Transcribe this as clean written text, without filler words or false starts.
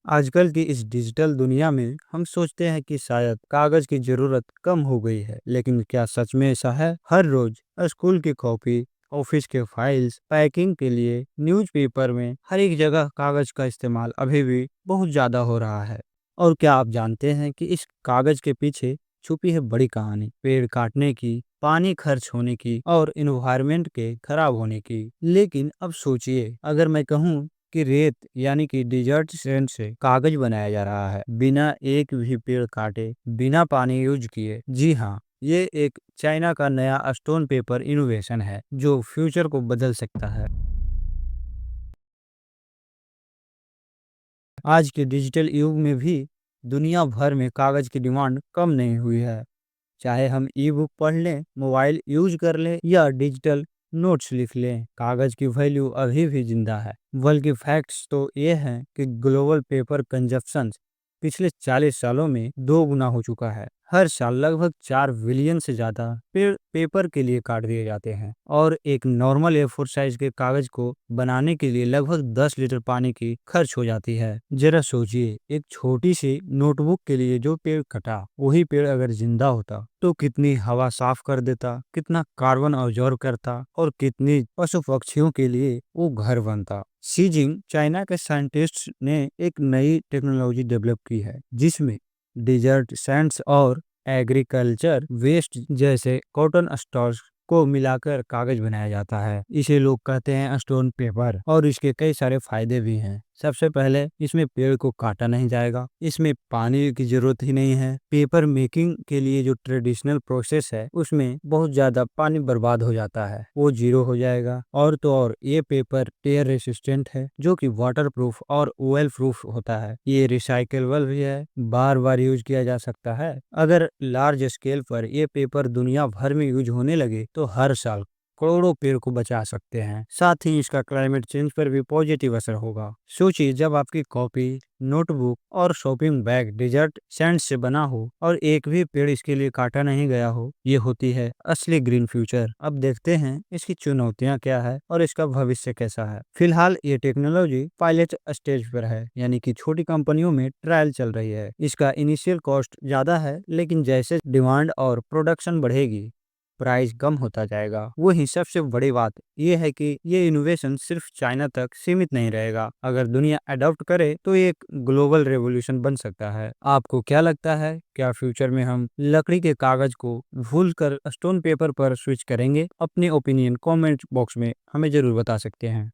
आजकल की इस डिजिटल दुनिया में हम सोचते हैं कि शायद कागज की जरूरत कम हो गई है, लेकिन क्या सच में ऐसा है? हर रोज स्कूल की कॉपी, ऑफिस के फाइल्स, पैकिंग के लिए न्यूज़पेपर में हर एक जगह कागज का इस्तेमाल अभी भी बहुत ज्यादा हो रहा है। और क्या आप जानते हैं कि इस कागज के पीछे छुपी है बड़ी कहानी? पेड़ काटने की, पानी खर्च होने की और इन्वायरमेंट के खराब होने की। लेकिन अब सोचिए, अगर मैं कहूँ कि रेत यानी कि डिजर्ट सैंड से कागज बनाया जा रहा है, बिना एक भी पेड़ काटे, बिना पानी यूज किए। जी हाँ, ये एक चाइना का नया स्टोन पेपर इनोवेशन है जो फ्यूचर को बदल सकता है। आज के डिजिटल युग में भी दुनिया भर में कागज की डिमांड कम नहीं हुई है। चाहे हम ई बुक पढ़ लें, मोबाइल यूज कर लें या डिजिटल नोट्स लिख लें, कागज की वैल्यू अभी भी जिंदा है। बल्कि फैक्ट्स तो ये हैं कि ग्लोबल पेपर कंजप्शन पिछले 40 सालों में 2 गुना हो चुका है। हर साल लगभग 4 बिलियन से ज्यादा पेड़ पेपर के लिए काट दिए जाते हैं, और एक नॉर्मल ए4 साइज के कागज को बनाने के लिए लगभग 10 लीटर पानी की खर्च हो जाती है। जरा सोचिए, एक छोटी सी नोटबुक के लिए जो पेड़ कटा, वही पेड़ अगर जिंदा होता तो कितनी हवा साफ कर देता, कितना कार्बन ऑब्जॉर्व करता और कितनी पशु पक्षियों के लिए वो घर बनता। सीजिंग चाइना के साइंटिस्ट ने एक नई टेक्नोलॉजी डेवलप की है जिसमें डिजर्ट सैंड्स और एग्रीकल्चर वेस्ट जैसे कॉटन स्टॉर्स को मिलाकर कागज बनाया जाता है। इसे लोग कहते हैं स्टोन पेपर, और इसके कई सारे फायदे भी हैं। सबसे पहले, इसमें पेड़ को काटा नहीं जाएगा, इसमें पानी की जरूरत ही नहीं है। पेपर मेकिंग के लिए जो ट्रेडिशनल प्रोसेस है उसमें बहुत ज्यादा पानी बर्बाद हो जाता है, वो जीरो हो जाएगा। और तो और ये पेपर टेयर रेसिस्टेंट है, जो कि वाटर प्रूफ और ऑयल प्रूफ होता है। ये रिसाइकेबल भी है, बार बार यूज किया जा सकता है। अगर लार्ज स्केल पर ये पेपर दुनिया भर में यूज होने लगे तो हर साल करोड़ों पेड़ को बचा सकते हैं। साथ ही इसका क्लाइमेट चेंज पर भी पॉजिटिव असर होगा। सोचिए, जब आपकी कॉपी, नोटबुक और शॉपिंग बैग डिजर्ट सैंड से बना हो और एक भी पेड़ इसके लिए काटा नहीं गया हो, ये होती है असली ग्रीन फ्यूचर। अब देखते हैं इसकी चुनौतियां क्या है और इसका भविष्य कैसा है। फिलहाल ये टेक्नोलॉजी पायलट स्टेज पर है, यानी कि छोटी कंपनियों में ट्रायल चल रही है। इसका इनिशियल कॉस्ट ज्यादा है, लेकिन जैसे डिमांड और प्रोडक्शन बढ़ेगी, प्राइस कम होता जाएगा। वहीं सबसे बड़ी बात यह है कि ये इनोवेशन सिर्फ चाइना तक सीमित नहीं रहेगा। अगर दुनिया अडॉप्ट करे तो ये एक ग्लोबल रेवोल्यूशन बन सकता है। आपको क्या लगता है, क्या फ्यूचर में हम लकड़ी के कागज को भूलकर स्टोन पेपर पर स्विच करेंगे? अपने ओपिनियन कमेंट बॉक्स में हमें जरूर बता सकते हैं।